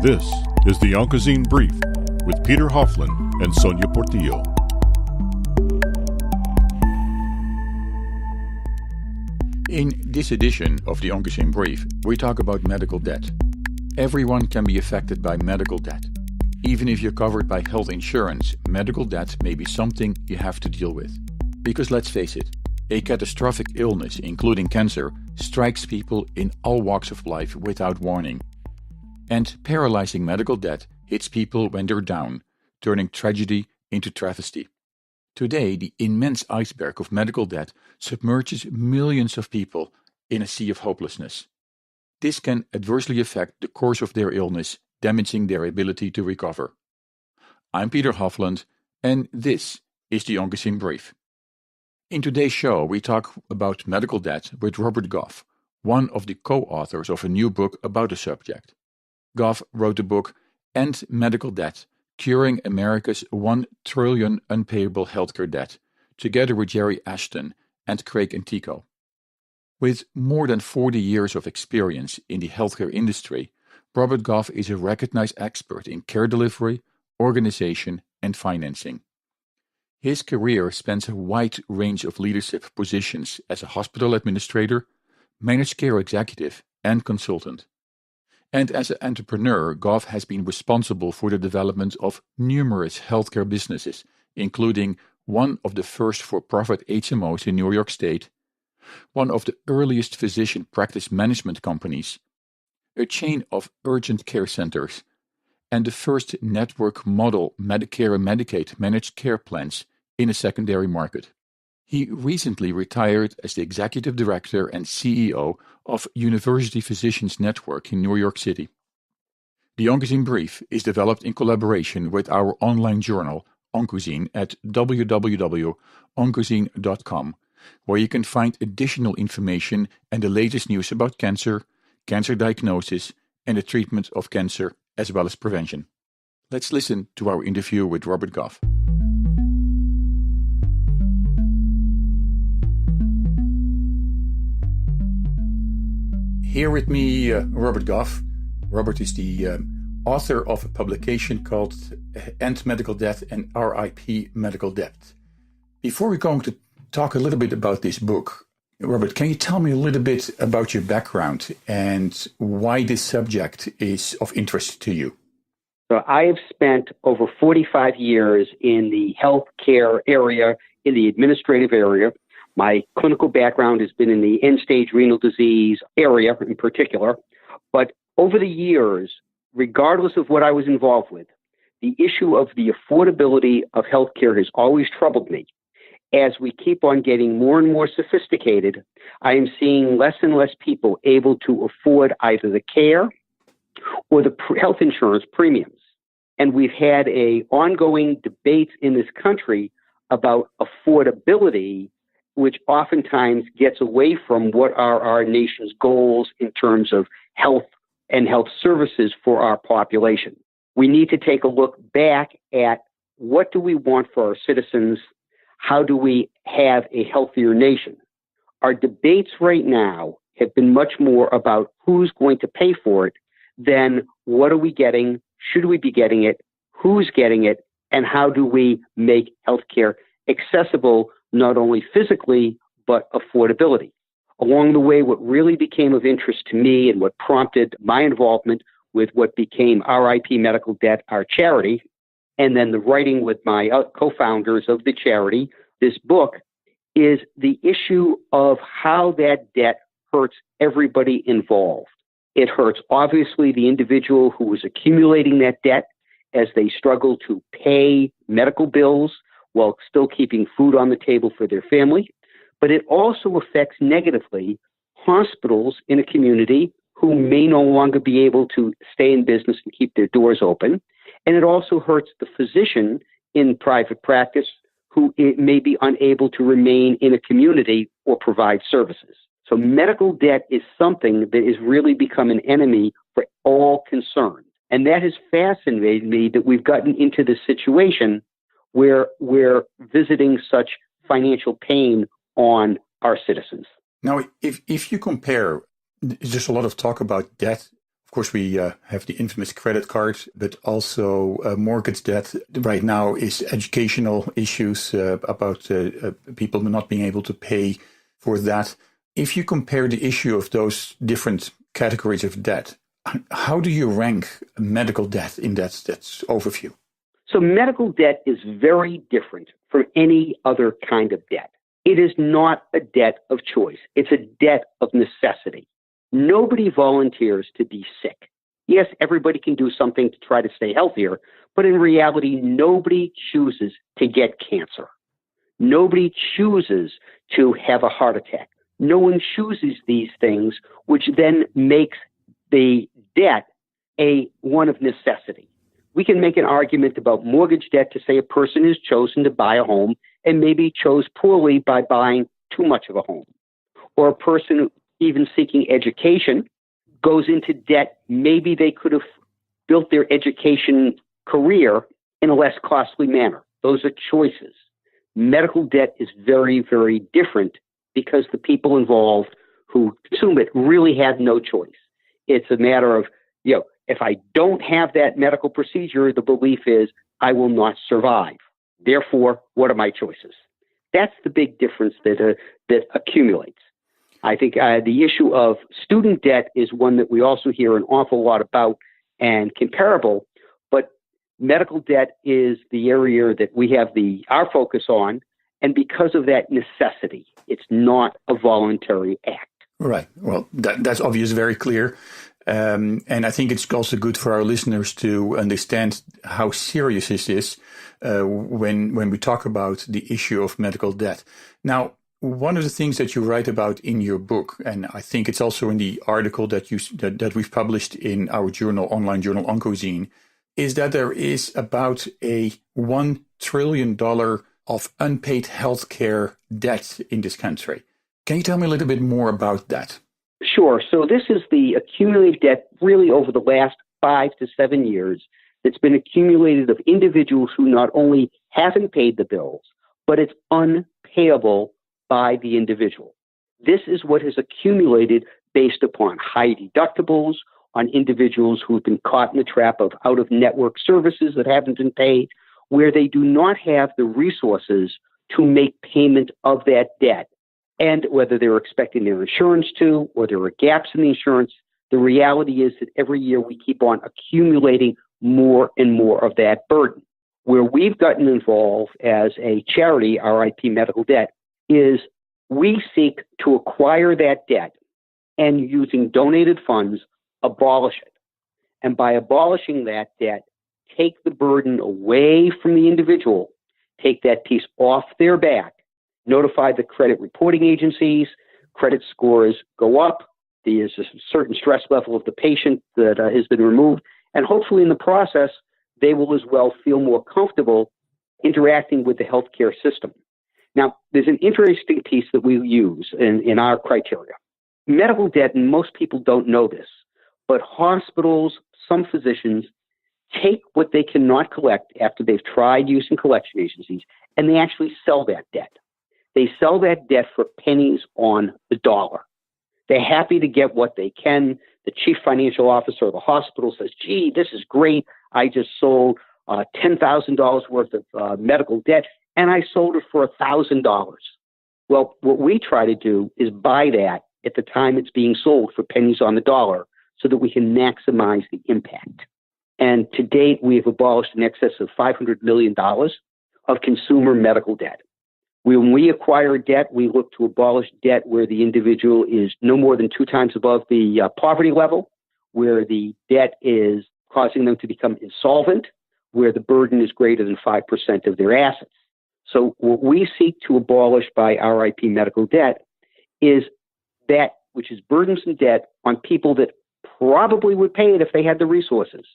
This is the Onco'Zine Brief with Peter Hofland and Sonia Portillo. In this edition of the Onco'Zine Brief, we talk about medical debt. Everyone can be affected by medical debt. Even if you're covered by health insurance, medical debt may be something you have to deal with. Because let's face it, a catastrophic illness, including cancer, strikes people in all walks of life without warning. And paralyzing medical debt hits people when they're down, turning tragedy into travesty. Today, the immense iceberg of medical debt submerges millions of people in a sea of hopelessness. This can adversely affect the course of their illness, damaging their ability to recover. I'm Peter Hofland, and this is the Onco'Zine Brief. In today's show, we talk about medical debt with Robert Goff, one of the co-authors of a new book about the subject. Goff wrote the book End Medical Debt, Curing America's $1 Trillion Unpayable Healthcare Debt, together with Jerry Ashton and Craig Antico. With more than 40 years of experience in the healthcare industry, Robert Goff is a recognized expert in care delivery, organization, and financing. His career spans a wide range of leadership positions as a hospital administrator, managed care executive, and consultant. And as an entrepreneur, Goff has been responsible for the development of numerous healthcare businesses, including one of the first for-profit HMOs in New York State, one of the earliest physician practice management companies, a chain of urgent care centers, and the first network model Medicare and Medicaid managed care plans in a secondary market. He recently retired as the executive director and CEO of University Physicians Network in New York City. The Onco'Zine Brief is developed in collaboration with our online journal, Onco'Zine, at www.oncozine.com, where you can find additional information and the latest news about cancer, cancer diagnosis, and the treatment of cancer, as well as prevention. Let's listen to our interview with Robert Goff. Here with me, Robert Goff. Robert is the author of a publication called End Medical Debt and RIP Medical Debt. Before we're going to talk a little bit about this book, Robert, can you tell me a little bit about your background and why this subject is of interest to you? So I have spent over 45 years in the healthcare area, in the administrative area. My clinical background has been in the end-stage renal disease area in particular. But over the years, regardless of what I was involved with, the issue of the affordability of healthcare has always troubled me. As we keep on getting more and more sophisticated, I am seeing less and less people able to afford either the care or the health insurance premiums. And we've had an ongoing debate in this country about affordability, which oftentimes gets away from what are our nation's goals in terms of health and health services for our population. We need to take a look back at what do we want for our citizens? How do we have a healthier nation? Our debates right now have been much more about who's going to pay for it than what are we getting, should we be getting it, who's getting it, and how do we make healthcare accessible not only physically, but affordability. Along the way, what really became of interest to me and what prompted my involvement with what became RIP Medical Debt, our charity, and then the writing with my co-founders of the charity, this book, is the issue of how that debt hurts everybody involved. It hurts, obviously, the individual who is accumulating that debt as they struggle to pay medical bills while still keeping food on the table for their family. But it also affects negatively hospitals in a community who may no longer be able to stay in business and keep their doors open. And it also hurts the physician in private practice who may be unable to remain in a community or provide services. So medical debt is something that has really become an enemy for all concerned. And that has fascinated me that we've gotten into this situation where we're visiting such financial pain on our citizens. Now, if you compare, there's a lot of talk about debt. Of course, we have the infamous credit card, but also mortgage debt. Right now is educational issues about people not being able to pay for that. If you compare the issue of those different categories of debt, how do you rank medical debt in that overview? So medical debt is very different from any other kind of debt. It is not a debt of choice. It's a debt of necessity. Nobody volunteers to be sick. Yes, everybody can do something to try to stay healthier, but in reality, nobody chooses to get cancer. Nobody chooses to have a heart attack. No one chooses these things, which then makes the debt one of necessity. We can make an argument about mortgage debt to say a person has chosen to buy a home and maybe chose poorly by buying too much of a home. Or a person even seeking education goes into debt. Maybe they could have built their education career in a less costly manner. Those are choices. Medical debt is very, very different because the people involved who consume it really have no choice. It's a matter of, if I don't have that medical procedure, the belief is I will not survive. Therefore, what are my choices? That's the big difference that accumulates. I think the issue of student debt is one that we also hear an awful lot about and comparable, but medical debt is the area that we have our focus on, and because of that necessity, it's not a voluntary act. Right. Well, that's obvious, very clear. And I think it's also good for our listeners to understand how serious this is when we talk about the issue of medical debt. Now, one of the things that you write about in your book, and I think it's also in the article that we've published in our online journal Onco'Zine, is that there is about a $1 trillion of unpaid healthcare debt in this country. Can you tell me a little bit more about that? Sure. So this is the accumulated debt really over the last 5 to 7 years that's been accumulated of individuals who not only haven't paid the bills, but it's unpayable by the individual. This is what has accumulated based upon high deductibles, on individuals who have been caught in the trap of out-of-network services that haven't been paid, where they do not have the resources to make payment of that debt. And whether they're expecting their insurance to, or there are gaps in the insurance, the reality is that every year we keep on accumulating more and more of that burden. Where we've gotten involved as a charity, RIP Medical Debt, is we seek to acquire that debt and using donated funds, abolish it. And by abolishing that debt, take the burden away from the individual, take that piece off their back, notify the credit reporting agencies, credit scores go up, there's a certain stress level of the patient that has been removed, and hopefully in the process, they will as well feel more comfortable interacting with the healthcare system. Now, there's an interesting piece that we use in our criteria. Medical debt, and most people don't know this, but hospitals, some physicians, take what they cannot collect after they've tried using collection agencies, and they actually sell that debt. They sell that debt for pennies on the dollar. They're happy to get what they can. The chief financial officer of the hospital says, gee, this is great. I just sold $10,000 worth of medical debt, and I sold it for $1,000. Well, what we try to do is buy that at the time it's being sold for pennies on the dollar so that we can maximize the impact. And to date, we have abolished in excess of $500 million of consumer medical debt. When we acquire debt, we look to abolish debt where the individual is no more than 2 times above the poverty level, where the debt is causing them to become insolvent, where the burden is greater than 5% of their assets. So what we seek to abolish by RIP medical debt is that which is burdensome debt on people that probably would pay it if they had the resources,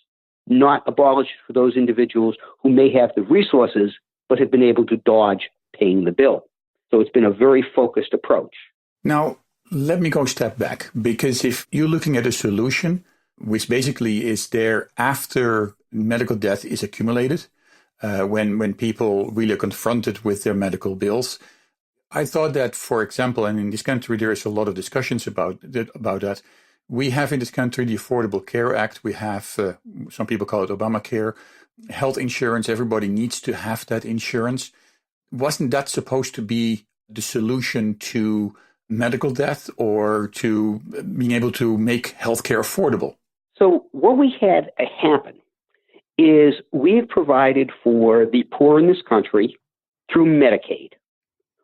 not abolish for those individuals who may have the resources but have been able to dodge paying the bill. So it's been a very focused approach. Now, let me go a step back, because if you're looking at a solution, which basically is there after medical debt is accumulated, when people really are confronted with their medical bills. I thought that, for example, and in this country there is a lot of discussions about that. We have in this country the Affordable Care Act. We have, some people call it Obamacare, health insurance. Everybody needs to have that insurance. Wasn't that supposed to be the solution to medical death or to being able to make healthcare affordable? So what we had happen is we've provided for the poor in this country through Medicaid.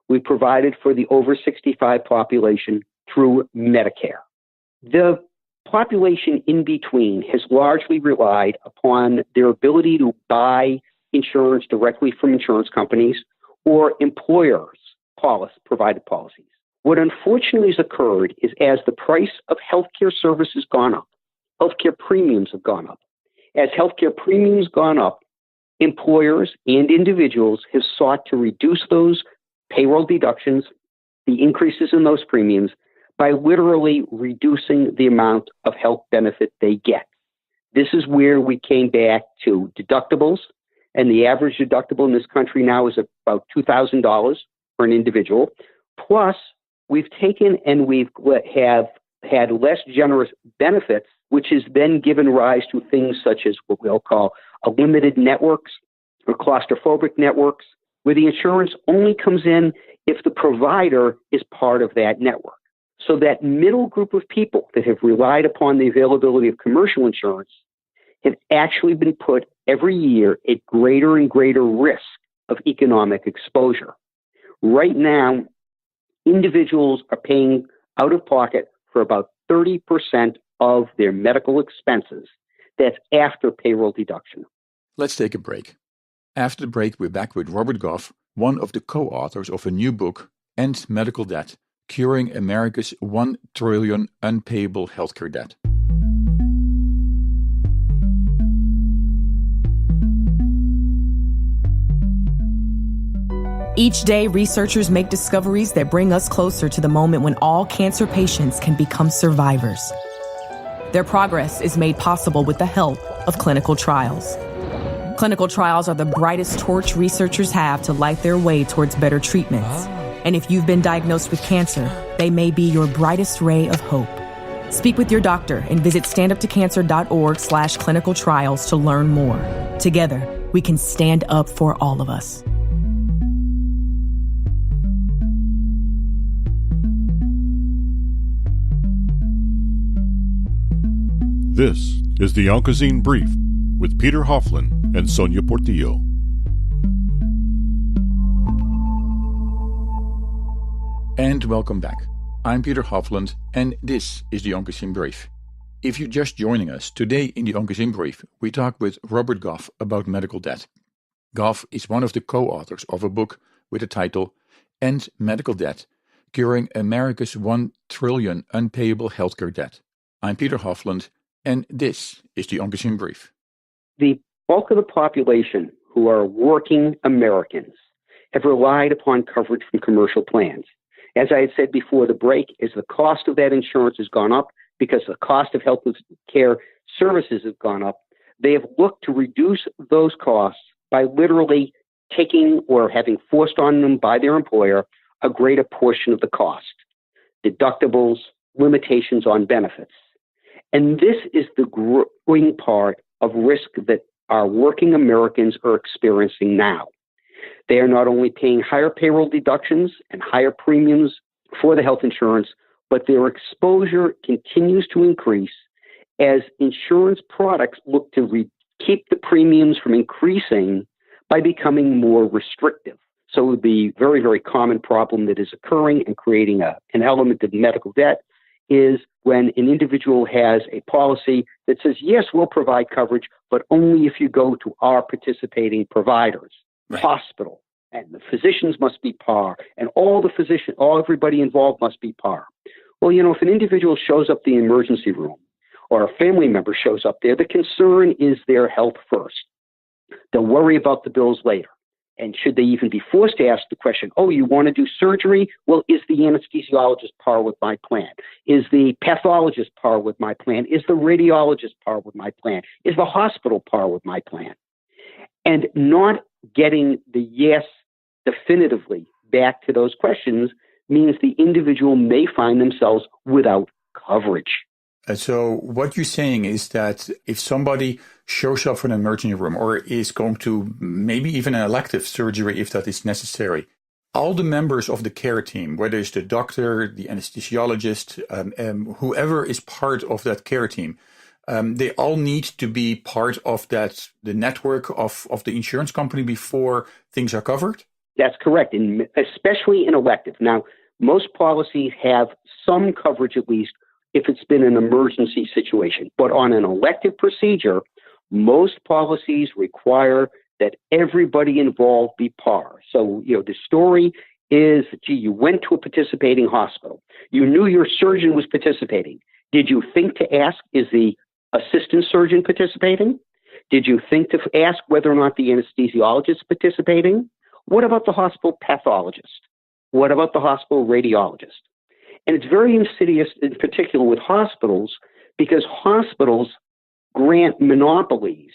We provided for the over 65 population through Medicare. The population in between has largely relied upon their ability to buy insurance directly from insurance companies or employers' provided policies. What unfortunately has occurred is as the price of healthcare services gone up, healthcare premiums have gone up. As healthcare premiums gone up, employers and individuals have sought to reduce those payroll deductions, the increases in those premiums, by literally reducing the amount of health benefit they get. This is where we came back to deductibles, and the average deductible in this country now is about $2,000 for an individual. Plus, we've taken and have had less generous benefits, which has then given rise to things such as what we'll call limited networks or claustrophobic networks, where the insurance only comes in if the provider is part of that network. So that middle group of people that have relied upon the availability of commercial insurance have actually been put every year at greater and greater risk of economic exposure. Right now, individuals are paying out of pocket for about 30% of their medical expenses. That's after payroll deduction. Let's take a break. After the break, we're back with Robert Goff, one of the co-authors of a new book, End Medical Debt, Curing America's $1 Trillion Unpayable Healthcare Debt. Each day, researchers make discoveries that bring us closer to the moment when all cancer patients can become survivors. Their progress is made possible with the help of clinical trials. Clinical trials are the brightest torch researchers have to light their way towards better treatments. And if you've been diagnosed with cancer, they may be your brightest ray of hope. Speak with your doctor and visit standuptocancer.org/clinical trials to learn more. Together, we can stand up for all of us. This is the Onco'Zine Brief with Peter Hofland and Sonia Portillo. And welcome back. I'm Peter Hofland, and this is the Onco'Zine Brief. If you're just joining us, today in the Onco'Zine Brief, we talk with Robert Goff about medical debt. Goff is one of the co-authors of a book with the title End Medical Debt, Curing America's $1 Trillion Unpayable Healthcare Debt. I'm Peter Hofland, and this is the Onco'Zine Brief. The bulk of the population who are working Americans have relied upon coverage from commercial plans. As I had said before the break, as the cost of that insurance has gone up because the cost of health care services have gone up, they have looked to reduce those costs by literally taking or having forced on them by their employer a greater portion of the cost, deductibles, limitations on benefits. And this is the growing part of risk that our working Americans are experiencing now. They are not only paying higher payroll deductions and higher premiums for the health insurance, but their exposure continues to increase as insurance products look to keep the premiums from increasing by becoming more restrictive. So the very, very common problem that is occurring and creating an element of medical debt is when an individual has a policy that says, yes, we'll provide coverage, but only if you go to our participating providers. Right. Hospital, and the physicians must be par, and everybody involved must be par. Well, if an individual shows up the emergency room or a family member shows up there, the concern is their health first. They'll worry about the bills later. And should they even be forced to ask the question, oh, you want to do surgery? Well, is the anesthesiologist par with my plan? Is the pathologist par with my plan? Is the radiologist par with my plan? Is the hospital par with my plan? And not getting the yes definitively back to those questions means the individual may find themselves without coverage. So what you're saying is that if somebody shows up for an emergency room or is going to maybe even an elective surgery if that is necessary, all the members of the care team, whether it's the doctor, the anesthesiologist, whoever is part of that care team, they all need to be part of the network of the insurance company before things are covered? That's correct, and especially in elective. Now, most policies have some coverage at least if it's been an emergency situation. But on an elective procedure, most policies require that everybody involved be par. So, the story is, you went to a participating hospital. You knew your surgeon was participating. Did you think to ask, is the assistant surgeon participating? Did you think to ask whether or not the anesthesiologist is participating? What about the hospital pathologist? What about the hospital radiologist? And it's very insidious, in particular with hospitals, because hospitals grant monopolies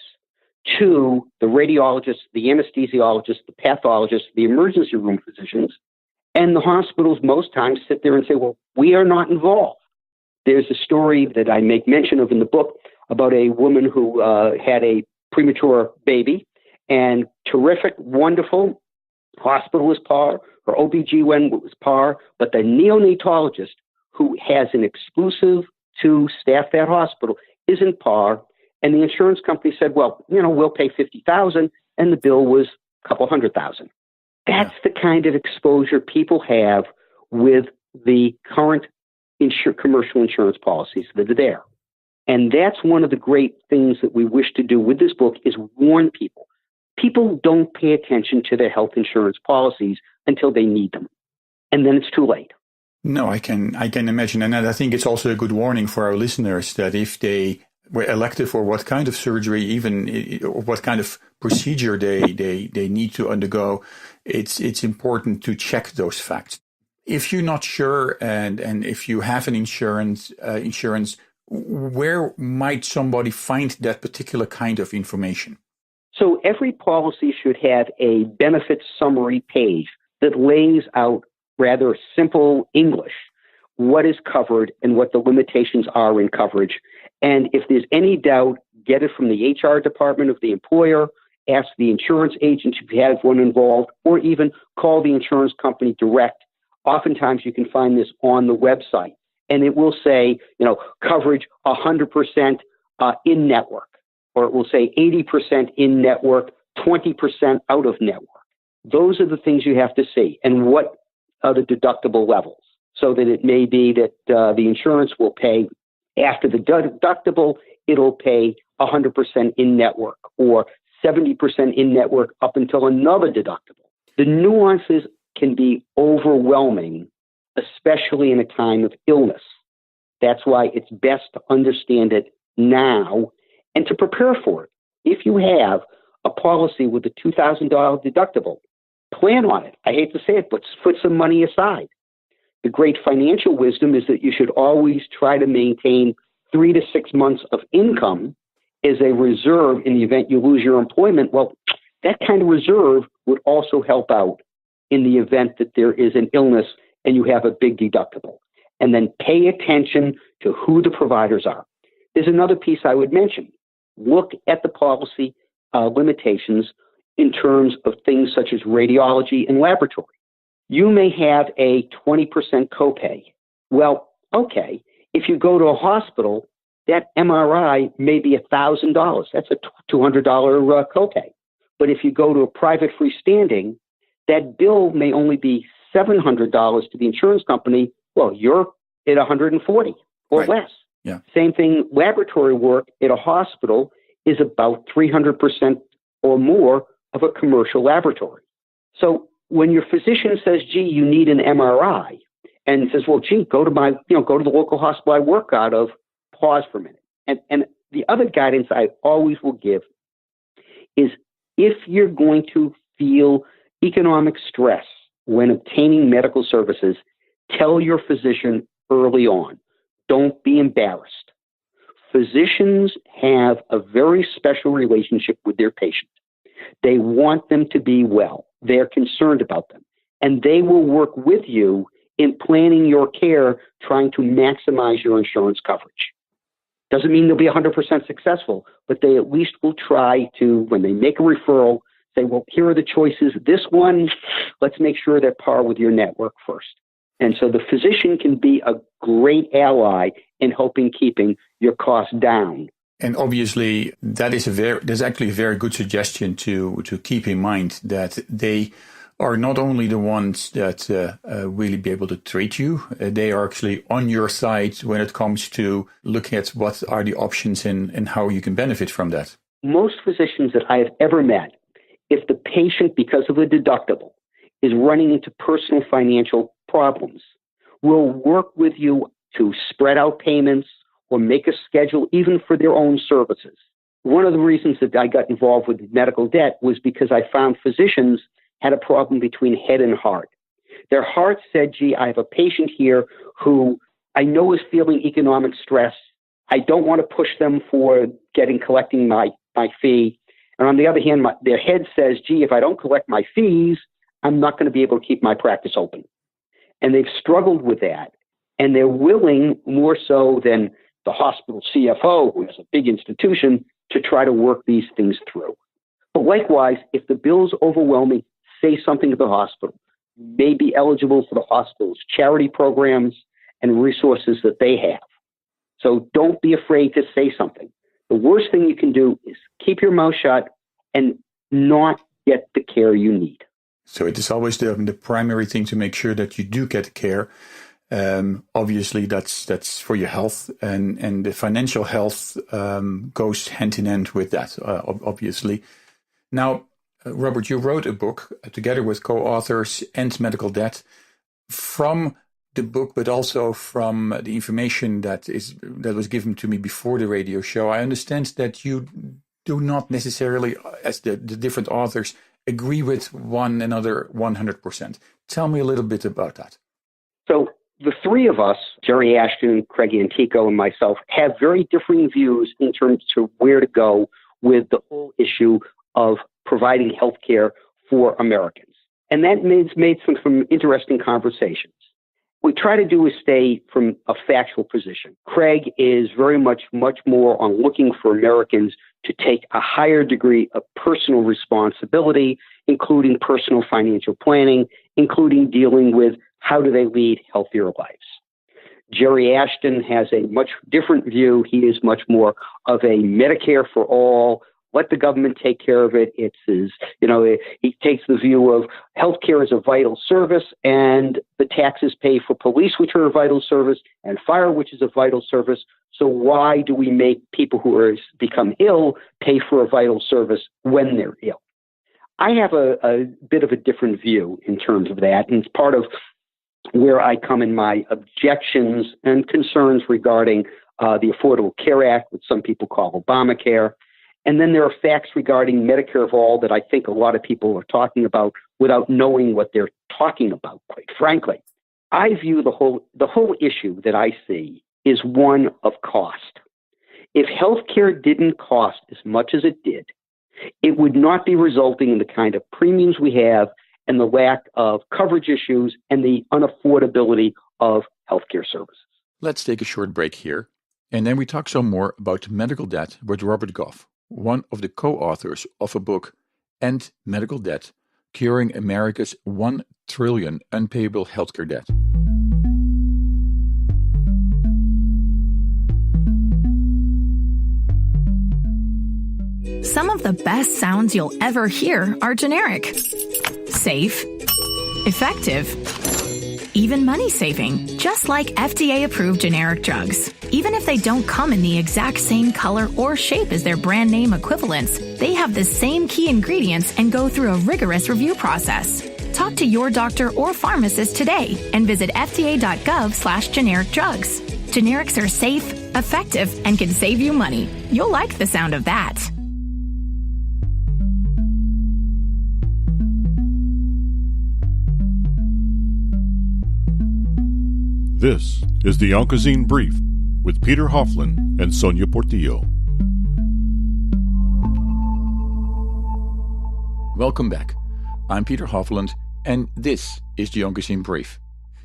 to the radiologists, the anesthesiologists, the pathologists, the emergency room physicians, and the hospitals most times sit there and say, well, we are not involved. There's a story that I make mention of in the book about a woman who had a premature baby, and terrific, wonderful, hospital was par, her OBGYN was par, but the neonatologist who has an exclusive to staff that hospital isn't par, and the insurance company said, well, we'll pay $50,000, and the bill was a couple $100,000. That's the kind of exposure people have with the current commercial insurance policies that are there. And that's one of the great things that we wish to do with this book is warn people. People don't pay attention to their health insurance policies until they need them. And then it's too late. No, I can imagine. And I think it's also a good warning for our listeners that if they were elective or what kind of surgery, even or what kind of procedure they need to undergo, it's important to check those facts. If you're not sure and if you have an insurance, where might somebody find that particular kind of information? So every policy should have a benefit summary page that lays out rather simple English what is covered and what the limitations are in coverage. And if there's any doubt, get it from the HR department of the employer, ask the insurance agent if you have one involved, or even call the insurance company direct. Oftentimes you can find this on the website, and it will say, coverage 100% in network, or it will say 80% in network, 20% out of network. Those are the things you have to see, and what are the deductible levels, so that it may be that the insurance will pay after the deductible, it'll pay 100% in network, or 70% in network up until another deductible. The nuances can be overwhelming, especially in a time of illness. That's why it's best to understand it now and to prepare for it. If you have a policy with a $2,000 deductible, plan on it. I hate to say it, but put some money aside. The great financial wisdom is that you should always try to maintain 3 to 6 months of income as a reserve in the event you lose your employment. Well, that kind of reserve would also help out in the event that there is an illness and you have a big deductible. And then pay attention to who the providers are. There's another piece I would mention. Look at the policy limitations in terms of things such as radiology and laboratory. You may have a 20% copay. Well, okay, if you go to a hospital, that MRI may be $1,000. That's a $200 copay. But if you go to a private freestanding, that bill may only be $700 to the insurance company. Well, you're at $140 or right. less. Yeah. Same thing, laboratory work at a hospital is about 300% or more of a commercial laboratory. So when your physician says, gee, you need an MRI, and says, well, gee, go to the local hospital I work out of, pause for a minute. And the other guidance I always will give is if you're going to feel economic stress when obtaining medical services, tell your physician early on. Don't be embarrassed. Physicians have a very special relationship with their patient. They want them to be well. They're concerned about them. And they will work with you in planning your care, trying to maximize your insurance coverage. Doesn't mean they'll be 100% successful, but they at least will try to, when they make a referral, say, well, here are the choices. This one, let's make sure they're par with your network first. And so the physician can be a great ally in helping keeping your costs down. And obviously, that's actually a very good suggestion to keep in mind, that they are not only the ones that really be able to treat you, they are actually on your side when it comes to looking at what are the options and how you can benefit from that. Most physicians that I have ever met, if the patient, because of a deductible, is running into personal financial problems, will work with you to spread out payments or make a schedule even for their own services. One of the reasons that I got involved with medical debt was because I found physicians had a problem between head and heart. Their heart said, gee, I have a patient here who I know is feeling economic stress. I don't want to push them for collecting my fee. And on the other hand, their head says, gee, if I don't collect my fees, I'm not going to be able to keep my practice open. And they've struggled with that. And they're willing, more so than the hospital CFO, who has a big institution, to try to work these things through. But likewise, if the bill's overwhelming, say something to the hospital. You may be eligible for the hospital's charity programs and resources that they have. So don't be afraid to say something. The worst thing you can do is keep your mouth shut and not get the care you need. So it is always the primary thing to make sure that you do get care. Obviously, that's for your health, and the financial health goes hand in hand with that, obviously. Now, Robert, you wrote a book together with co-authors, End Medical Debt. From the book, but also from the information that was given to me before the radio show, I understand that you do not necessarily, as the different authors, agree with one another 100%. Tell me a little bit about that. So the three of us, Jerry Ashton, Craig Antico, and myself, have very differing views in terms of where to go with the whole issue of providing health care for Americans. And that made some interesting conversations. What we try to do is stay from a factual position. Craig is very much more on looking for Americans to take a higher degree of personal responsibility, including personal financial planning, including dealing with how do they lead healthier lives. Jerry Ashton has a much different view. He is much more of a Medicare for all, let the government take care of it. He takes the view of healthcare is a vital service, and the taxes pay for police, which are a vital service, and fire, which is a vital service. So why do we make people who become ill pay for a vital service when they're ill? I have a bit of a different view in terms of that, and it's part of where I come in my objections and concerns regarding the Affordable Care Act, which some people call Obamacare. And then there are facts regarding Medicare for all that I think a lot of people are talking about without knowing what they're talking about, quite frankly. I view the whole issue that I see is one of cost. If healthcare didn't cost as much as it did, it would not be resulting in the kind of premiums we have and the lack of coverage issues and the unaffordability of healthcare services. Let's take a short break here, and then we talk some more about medical debt with Robert Goff, one of the co-authors of a book, End Medical Debt, Curing America's $1 Trillion Unpayable Healthcare Debt. Some of the best sounds you'll ever hear are generic. Safe, effective, even money-saving, just like FDA-approved generic drugs. Even if they don't come in the exact same color or shape as their brand name equivalents, they have the same key ingredients and go through a rigorous review process. Talk to your doctor or pharmacist today and visit fda.gov/generic drugs. Generics are safe, effective, and can save you money. You'll like the sound of that. This is the Onco'Zine Brief with Peter Hofland and Sonia Portillo. Welcome back. I'm Peter Hofland, and this is the Onco'Zine Brief.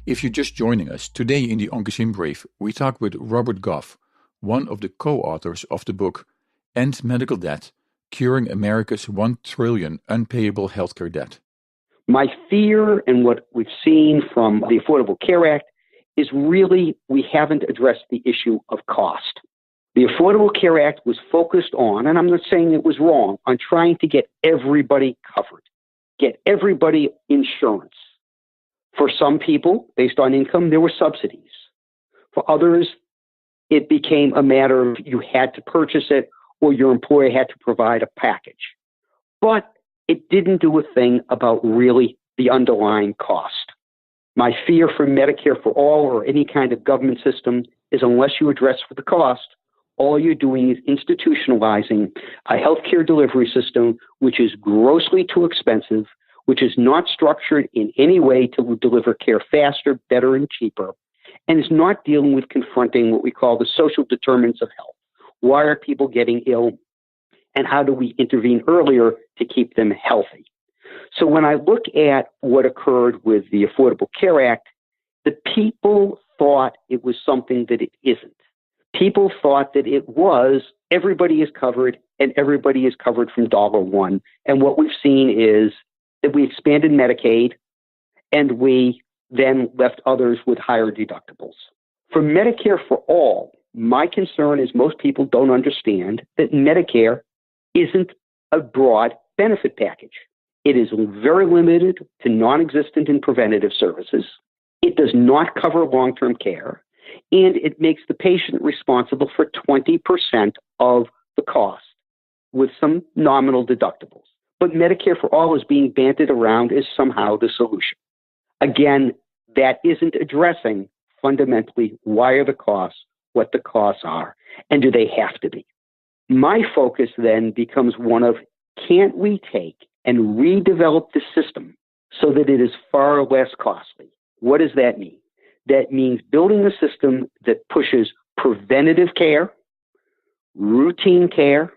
If you're just joining us, today in the Onco'Zine Brief, we talk with Robert Goff, one of the co-authors of the book End Medical Debt, Curing America's $1 trillion Unpayable Healthcare Debt. My fear and what we've seen from the Affordable Care Act is really we haven't addressed the issue of cost. The Affordable Care Act was focused on, and I'm not saying it was wrong, on trying to get everybody covered, get everybody insurance. For some people, based on income, there were subsidies. For others, it became a matter of you had to purchase it or your employer had to provide a package. But it didn't do a thing about really the underlying cost. My fear for Medicare for All or any kind of government system is unless you address for the cost, all you're doing is institutionalizing a healthcare delivery system which is grossly too expensive, which is not structured in any way to deliver care faster, better, and cheaper, and is not dealing with confronting what we call the social determinants of health. Why are people getting ill, and how do we intervene earlier to keep them healthy? So when I look at what occurred with the Affordable Care Act, the people thought it was something that it isn't. People thought that it was everybody is covered and everybody is covered from $1. And what we've seen is that we expanded Medicaid and we then left others with higher deductibles. For Medicare for All, my concern is most people don't understand that Medicare isn't a broad benefit package. It is very limited to non-existent and preventative services. It does not cover long-term care, and it makes the patient responsible for 20% of the cost with some nominal deductibles. But Medicare for All is being bandied around as somehow the solution. Again, that isn't addressing fundamentally why are the costs what the costs are, and do they have to be? My focus then becomes one of, can't we take and redevelop the system so that it is far less costly? What does that mean? That means building a system that pushes preventative care, routine care,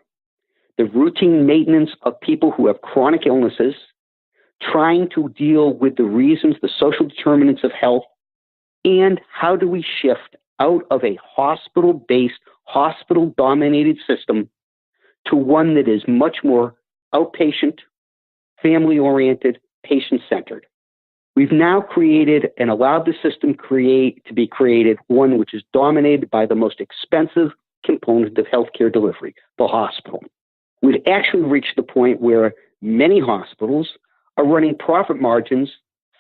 the routine maintenance of people who have chronic illnesses, trying to deal with the reasons, the social determinants of health, and how do we shift out of a hospital-based, hospital-dominated system to one that is much more outpatient, family-oriented, patient-centered. We've now created and allowed the system to be created one which is dominated by the most expensive component of healthcare delivery, the hospital. We've actually reached the point where many hospitals are running profit margins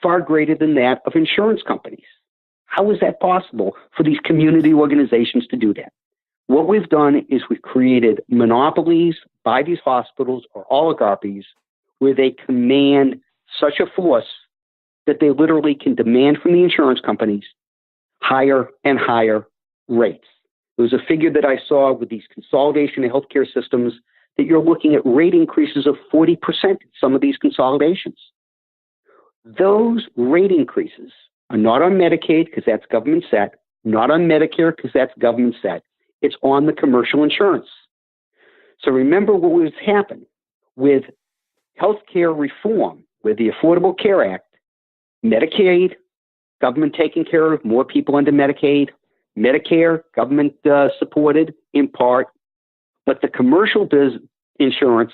far greater than that of insurance companies. How is that possible for these community organizations to do that? What we've done is we've created monopolies by these hospitals or oligarchies where they command such a force that they literally can demand from the insurance companies higher and higher rates. There was a figure that I saw with these consolidation of healthcare systems that you're looking at rate increases of 40% in some of these consolidations. Those rate increases are not on Medicaid because that's government set, not on Medicare because that's government set. It's on the commercial insurance. So remember what was happened with healthcare reform, with the Affordable Care Act, Medicaid, government taking care of more people under Medicaid, Medicare, government supported in part, but the commercial insurance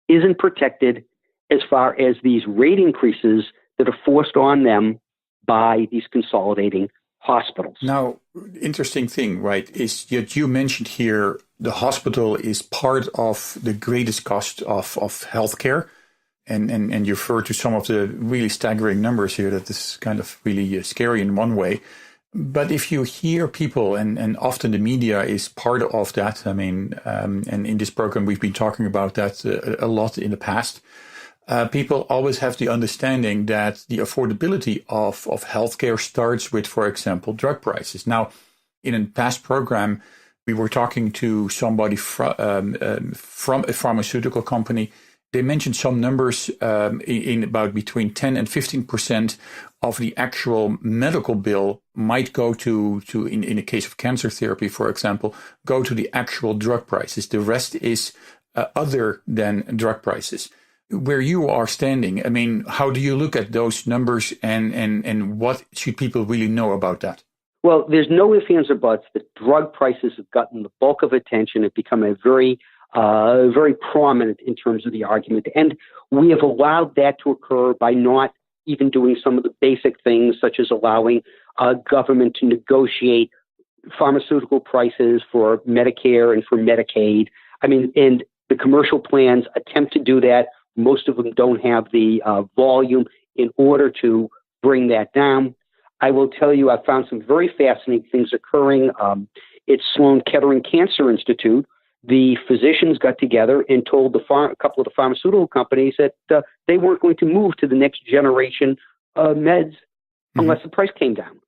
isn't protected as far as these rate increases that are forced on them by these consolidating hospitals. Now, interesting thing, right, is that you mentioned here the hospital is part of the greatest cost of healthcare. And you refer to some of the really staggering numbers here that is kind of really scary in one way. But if you hear people, and often the media is part of that, I mean, and in this program we've been talking about that a lot in the past, people always have the understanding that the affordability of healthcare starts with, for example, drug prices. Now, in a past program, we were talking to somebody from a pharmaceutical company. They mentioned some numbers in about between 10 and 15% of the actual medical bill might go to in the case of cancer therapy, for example, go to the actual drug prices. The rest is other than drug prices. Where you are standing, I mean, how do you look at those numbers and what should people really know about that? Well, there's no ifs, ands, or buts that drug prices have gotten the bulk of attention. Have become a very prominent in terms of the argument. And we have allowed that to occur by not even doing some of the basic things, such as allowing government to negotiate pharmaceutical prices for Medicare and for Medicaid. I mean, and the commercial plans attempt to do that. Most of them don't have the volume in order to bring that down. I will tell you, I found some very fascinating things occurring. At Sloan Kettering Cancer Institute, the physicians got together and told a couple of the pharmaceutical companies that they weren't going to move to the next generation meds unless the price came down.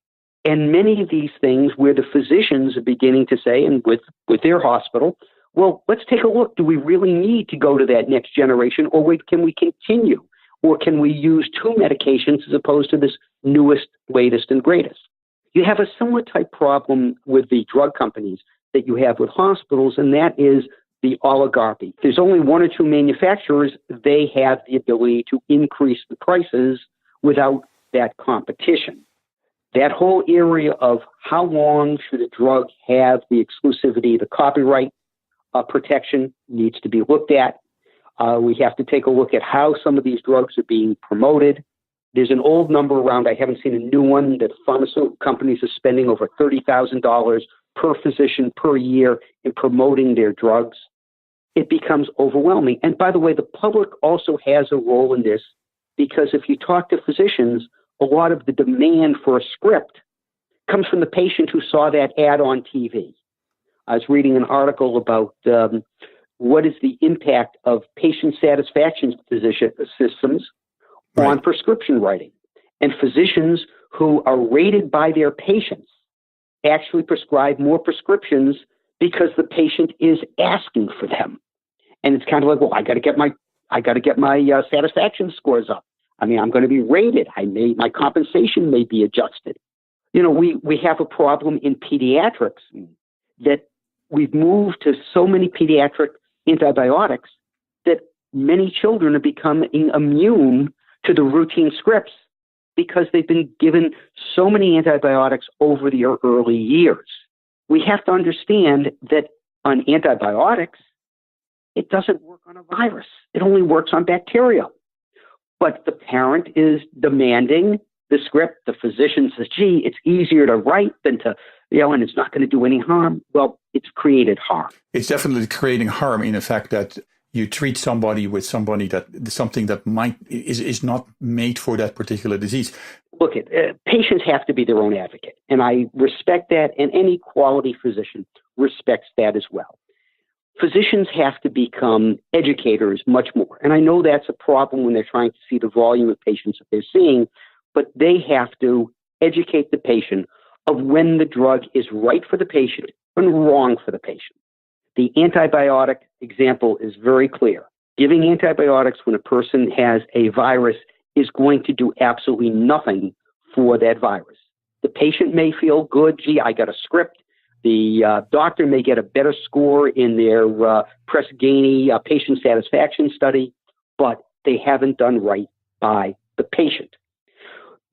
And many of these things where the physicians are beginning to say, and with their hospital, well, let's take a look. Do we really need to go to that next generation, or can we continue? Or can we use two medications as opposed to this newest, latest, and greatest? You have a similar type problem with the drug companies that you have with hospitals, and that is the oligarchy. If there's only one or two manufacturers, they have the ability to increase the prices without that competition. That whole area of how long should a drug have the exclusivity, the copyright protection needs to be looked at. We have to take a look at how some of these drugs are being promoted. There's an old number around, I haven't seen a new one, that pharmaceutical companies are spending over $30,000 per physician per year in promoting their drugs. It becomes overwhelming. And by the way, the public also has a role in this, because if you talk to physicians, a lot of the demand for a script comes from the patient who saw that ad on TV. I was reading an article about what is the impact of patient satisfaction systems on prescription writing. And physicians who are rated by their patients actually prescribe more prescriptions because the patient is asking for them. And it's kind of like, well, I got to get my satisfaction scores up. I mean, I'm going to be rated. My compensation may be adjusted. You know, we have a problem in pediatrics that we've moved to so many pediatric antibiotics that many children are becoming immune to the routine scripts because they've been given so many antibiotics over the early years. We have to understand that on antibiotics, it doesn't work on a virus. It only works on bacteria. But the parent is demanding the script. The physician says, gee, it's easier to write than to, and it's not going to do any harm. Well, it's created harm. It's definitely creating harm in the fact that you treat somebody with something that is not made for that particular disease. Look, patients have to be their own advocate, and I respect that, and any quality physician respects that as well. Physicians have to become educators much more, and I know that's a problem when they're trying to see the volume of patients that they're seeing, but they have to educate the patient of when the drug is right for the patient and wrong for the patient. The antibiotic example is very clear. Giving antibiotics when a person has a virus is going to do absolutely nothing for that virus. The patient may feel good, gee, I got a script. The doctor may get a better score in their Press-Ganey patient satisfaction study, but they haven't done right by the patient.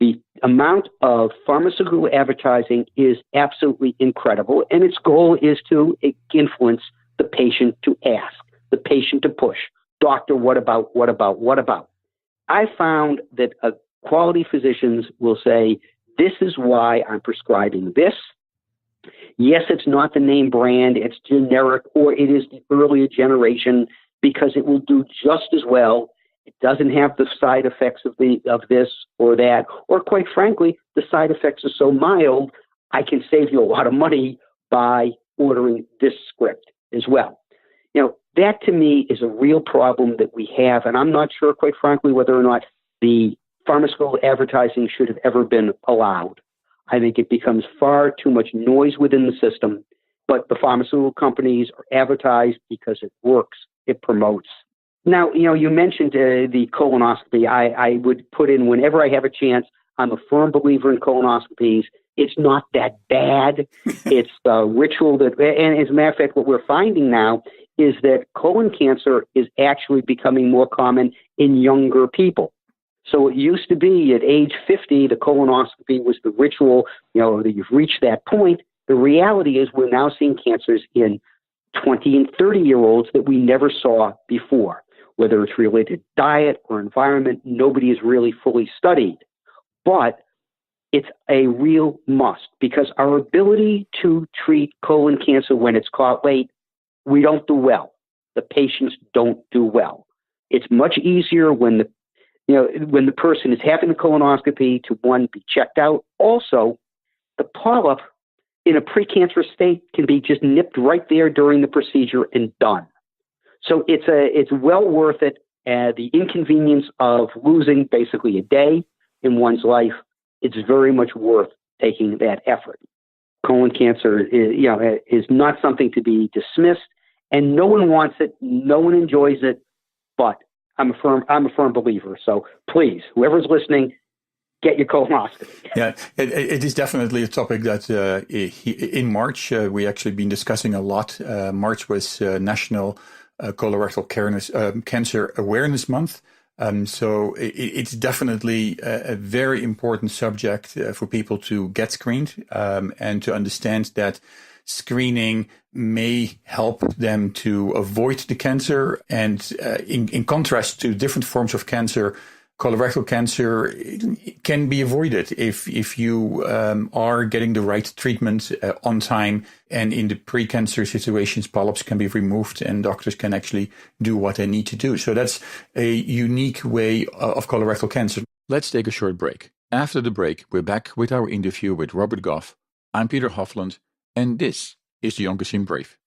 The amount of pharmaceutical advertising is absolutely incredible, and its goal is to influence the patient to ask, the patient to push. Doctor, what about? I found that quality physicians will say, this is why I'm prescribing this. Yes, it's not the name brand, it's generic, or it is the earlier generation because it will do just as well. It doesn't have the side effects of this or that, or quite frankly, the side effects are so mild, I can save you a lot of money by ordering this script as well. You know, that to me is a real problem that we have, and I'm not sure, quite frankly, whether or not the pharmaceutical advertising should have ever been allowed. I think it becomes far too much noise within the system, but the pharmaceutical companies are advertised because it works, it promotes. Now, you mentioned the colonoscopy. I would put in, whenever I have a chance, I'm a firm believer in colonoscopies. It's not that bad. It's a ritual and as a matter of fact, what we're finding now is that colon cancer is actually becoming more common in younger people. So it used to be at age 50, the colonoscopy was the ritual, that you've reached that point. The reality is we're now seeing cancers in 20 and 30-year-olds that we never saw before. Whether it's related to diet or environment, nobody has really fully studied. But it's a real must because our ability to treat colon cancer when it's caught late, we don't do well. The patients don't do well. It's much easier when the person is having the colonoscopy to, one, be checked out. Also, the polyp in a precancerous state can be just nipped right there during the procedure and done. So it's well worth it. The inconvenience of losing basically a day in one's life, it's very much worth taking that effort. Colon cancer is not something to be dismissed, and no one wants it, no one enjoys it, but I'm a firm believer. So please, whoever's listening, get your colonoscopy. Yeah, it is definitely a topic that in March we actually been discussing a lot. March was National Colorectal Cancer Awareness Month. So it's definitely a very important subject for people to get screened and to understand that screening may help them to avoid the cancer. And in contrast to different forms of cancer, colorectal cancer can be avoided if you are getting the right treatment on time. And in the pre-cancer situations, polyps can be removed and doctors can actually do what they need to do. So that's a unique way of colorectal cancer. Let's take a short break. After the break, we're back with our interview with Robert Goff. I'm Peter Hofland, and this is the Onco'Zine Brief.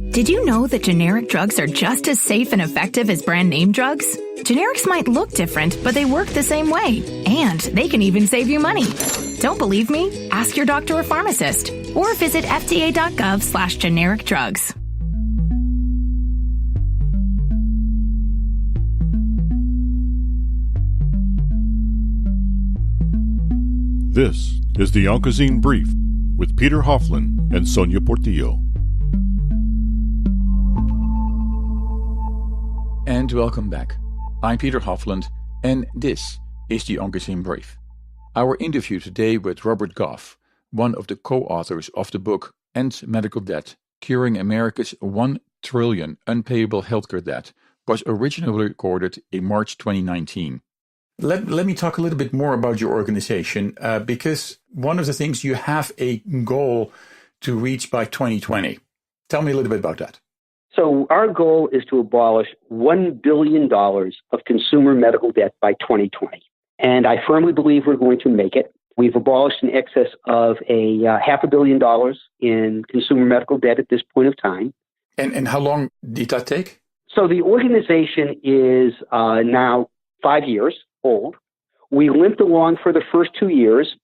Did you know that generic drugs are just as safe and effective as brand name drugs? Generics might look different, but they work the same way. And they can even save you money. Don't believe me? Ask your doctor or pharmacist. Or visit fda.gov/generic drugs. This is the Onco'Zine Brief with Peter Hofland and Sonia Portillo. And welcome back. I'm Peter Hofland, and this is the Onco'Zine Brief. Our interview today with Robert Goff, one of the co-authors of the book End Medical Debt, Curing America's $1 Trillion Unpayable Healthcare Debt, was originally recorded in March 2019. Let me talk a little bit more about your organization, because one of the things you have a goal to reach by 2020. Tell me a little bit about that. So our goal is to abolish $1 billion of consumer medical debt by 2020. And I firmly believe we're going to make it. We've abolished in excess of $500 million in consumer medical debt at this point of time. And how long did that take? So the organization is now 5 years old. We limped along for the first 2 years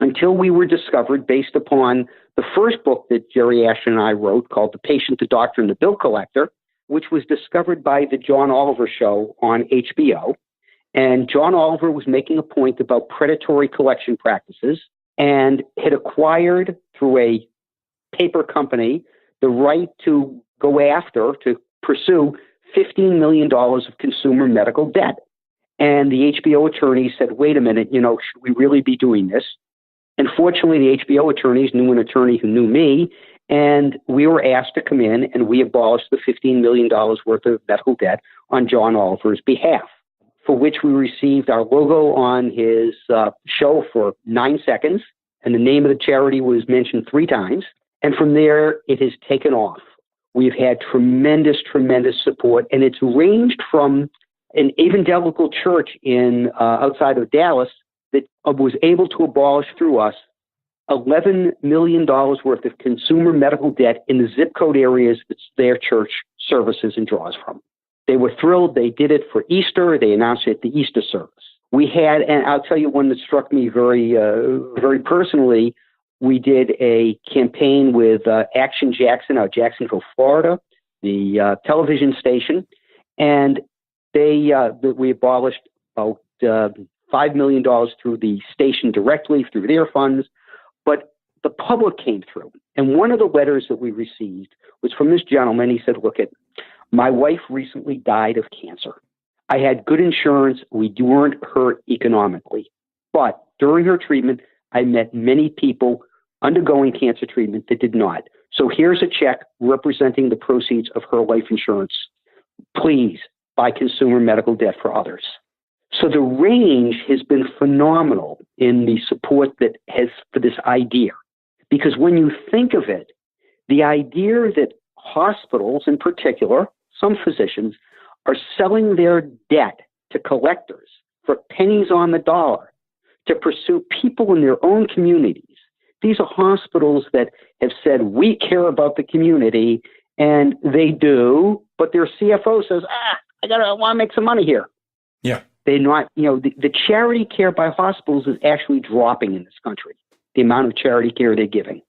until we were discovered based upon the first book that Jerry Ashton and I wrote called The Patient, the Doctor, and the Bill Collector, which was discovered by the John Oliver show on HBO. And John Oliver was making a point about predatory collection practices and had acquired through a paper company the right to pursue $15 million of consumer medical debt. And the HBO attorney said, wait a minute, should we really be doing this? And fortunately, the HBO attorneys knew an attorney who knew me, and we were asked to come in, and we abolished the $15 million worth of medical debt on John Oliver's behalf, for which we received our logo on his show for 9 seconds, and the name of the charity was mentioned 3 times. And from there, it has taken off. We've had tremendous, tremendous support, and it's ranged from an evangelical church in outside of Dallas that was able to abolish through us $11 million worth of consumer medical debt in the zip code areas that their church services and draws from. They were thrilled. They did it for Easter. They announced it at the Easter service. We had, and I'll tell you one that struck me very, very personally. We did a campaign with Action Jackson out of Jacksonville, Florida, the television station, and we abolished about $5 million through the station directly through their funds, but the public came through. And one of the letters that we received was from this gentleman. He said, look, my wife recently died of cancer. I had good insurance. We weren't hurt economically. But during her treatment, I met many people undergoing cancer treatment that did not. So here's a check representing the proceeds of her life insurance. Please buy consumer medical debt for others. So the range has been phenomenal in the support that has for this idea. Because when you think of it, the idea that hospitals in particular, some physicians, are selling their debt to collectors for pennies on the dollar to pursue people in their own communities. These are hospitals that have said, we care about the community, and they do, but their CFO says, I want to make some money here. Yeah. They're not, the charity care by hospitals is actually dropping in this country, the amount of charity care they're giving.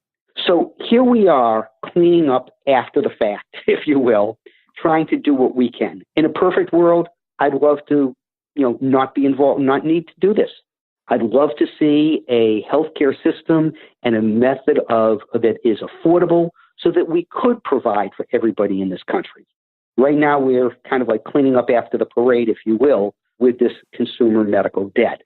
So here we are cleaning up after the fact, if you will, trying to do what we can. In a perfect world, I'd love to, not be involved, not need to do this. I'd love to see a healthcare system and a method that is affordable so that we could provide for everybody in this country. Right now, we're kind of like cleaning up after the parade, if you will, with this consumer medical debt.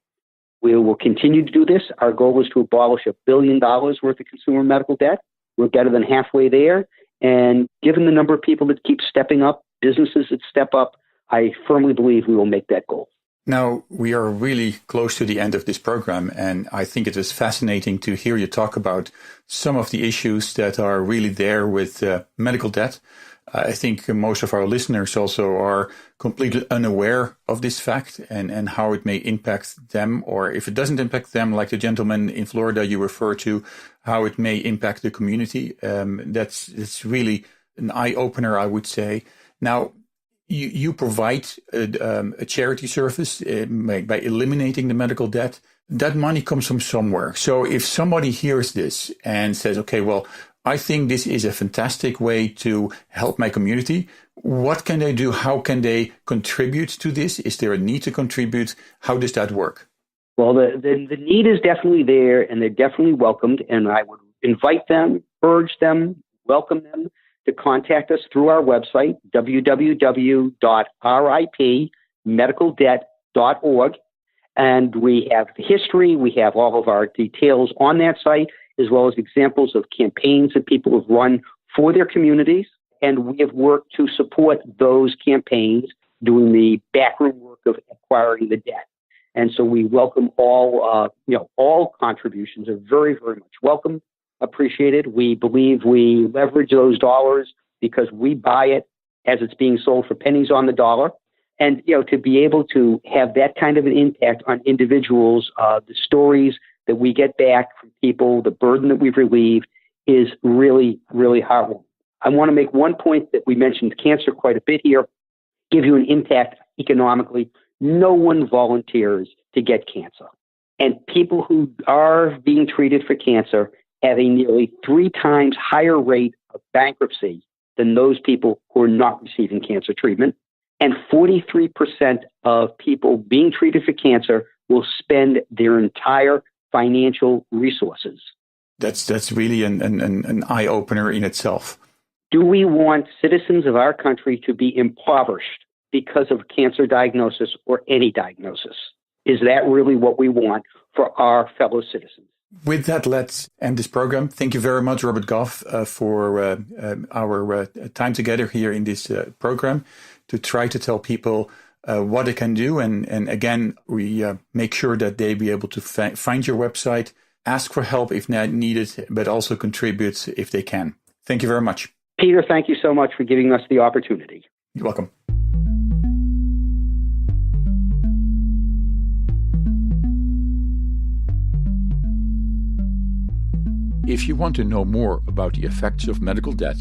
We will continue to do this. Our goal is to abolish $1 billion worth of consumer medical debt. We're better than halfway there. And given the number of people that keep stepping up, businesses that step up, I firmly believe we will make that goal. Now, we are really close to the end of this program, and I think it is fascinating to hear you talk about some of the issues that are really there with medical debt. I think most of our listeners also are completely unaware of this fact and how it may impact them, or if it doesn't impact them, like the gentleman in Florida you refer to, how it may impact the community. It's really an eye-opener, I would say. Now, you provide a charity service by eliminating the medical debt. That money comes from somewhere. So if somebody hears this and says, okay, well, I think this is a fantastic way to help my community, what can they do? How can they contribute to this? Is there a need to contribute? How does that work? Well, the need is definitely there, and they're definitely welcomed. And I would invite them, urge them, welcome them to contact us through our website, www.ripmedicaldebt.org. And we have the history. We have all of our details on that site, as well as examples of campaigns that people have run for their communities. And we have worked to support those campaigns, doing the backroom work of acquiring the debt. And so we welcome all contributions are very, very much welcome, appreciated. We believe we leverage those dollars because we buy it as it's being sold for pennies on the dollar. And, to be able to have that kind of an impact on individuals, the stories that we get back from people, the burden that we've relieved is really, really heartwarming. I want to make one point that we mentioned cancer quite a bit here, give you an impact economically. No one volunteers to get cancer. And people who are being treated for cancer have a nearly 3 times higher rate of bankruptcy than those people who are not receiving cancer treatment. And 43% of people being treated for cancer will spend their entire financial resources. That's really an eye-opener in itself. Do we want citizens of our country to be impoverished because of cancer diagnosis or any diagnosis? Is that really what we want for our fellow citizens? With that, let's end this program. Thank you very much, Robert Goff, for our time together here in this program to try to tell people what they can do. And again, we make sure that they be able to find your website, ask for help if needed, but also contribute if they can. Thank you very much. Peter, thank you so much for giving us the opportunity. You're welcome. If you want to know more about the effects of medical debt,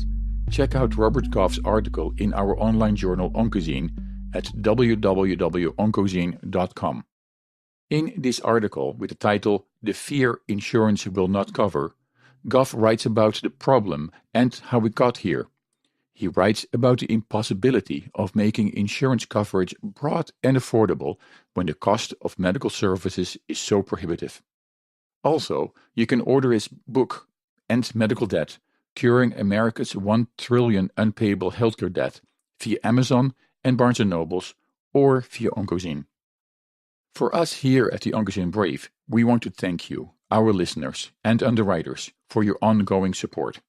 check out Robert Goff's article in our online journal Onco'Zine at www.onco'zine.com. In this article, with the title "The Fear Insurance Will Not Cover," Goff writes about the problem and how we got here. He writes about the impossibility of making insurance coverage broad and affordable when the cost of medical services is so prohibitive. Also, you can order his book, End Medical Debt, Curing America's $1 Trillion Unpayable Healthcare Debt, via Amazon and Barnes & Nobles or via Onco'Zine. For us here at the Onco'Zine Brief, we want to thank you, our listeners and underwriters, for your ongoing support.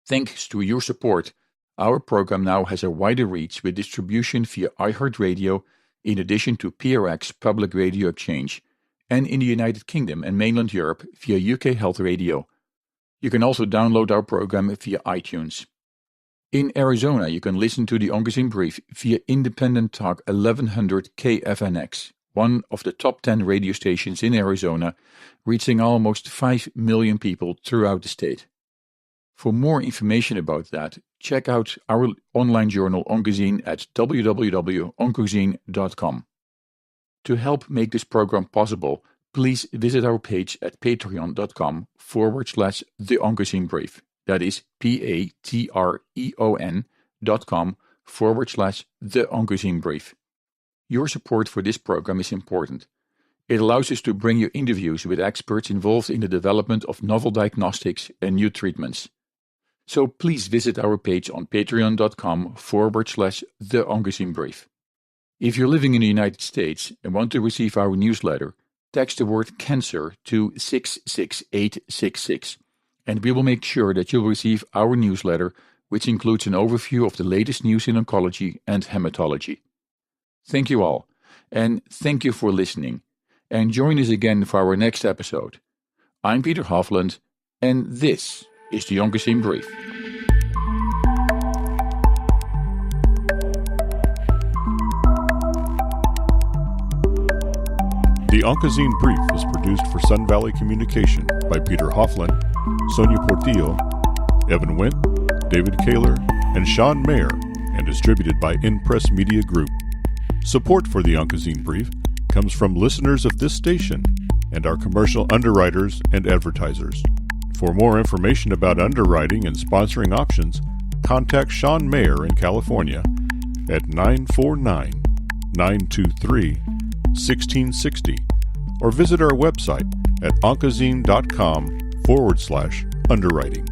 Thanks to your support, our program now has a wider reach with distribution via iHeartRadio, in addition to PRX Public Radio Exchange, and in the United Kingdom and mainland Europe via UK Health Radio. You can also download our program via iTunes. In Arizona, you can listen to the Onco'Zine Brief via Independent Talk 1100 KFNX, one of the top 10 radio stations in Arizona, reaching almost 5 million people throughout the state. For more information about that, check out our online journal Onco'Zine at www.onco'zine.com. To help make this program possible, please visit our page at patreon.com/The Onco'Zine Brief. That is patreon.com/The Onco'Zine Brief. Your support for this program is important. It allows us to bring you interviews with experts involved in the development of novel diagnostics and new treatments. So please visit our page on patreon.com/The Onco'Zine Brief. If you're living in the United States and want to receive our newsletter, text the word cancer to 66866, and we will make sure that you'll receive our newsletter, which includes an overview of the latest news in oncology and hematology. Thank you all, and thank you for listening, and join us again for our next episode. I'm Peter Hofland, and this is the Onco'Zine Brief. The Onco'Zine Brief is produced for Sun Valley Communication by Peter Hofland, Sonia Portillo, Evan Wendt, David Kaler, and Sean Mayer, and distributed by InPress Media Group. Support for the Onco'Zine Brief comes from listeners of this station and our commercial underwriters and advertisers. For more information about underwriting and sponsoring options, contact Sean Mayer in California at 949-923-1660 or visit our website at onco'zine.com/underwriting.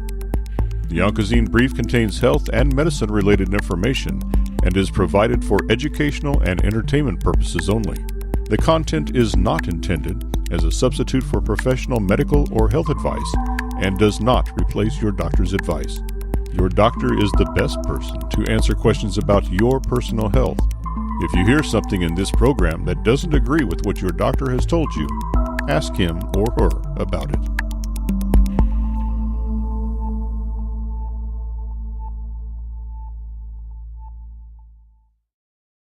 The Onco'Zine Brief contains health and medicine-related information and is provided for educational and entertainment purposes only. The content is not intended as a substitute for professional medical or health advice and does not replace your doctor's advice. Your doctor is the best person to answer questions about your personal health. If you hear something in this program that doesn't agree with what your doctor has told you, ask him or her about it.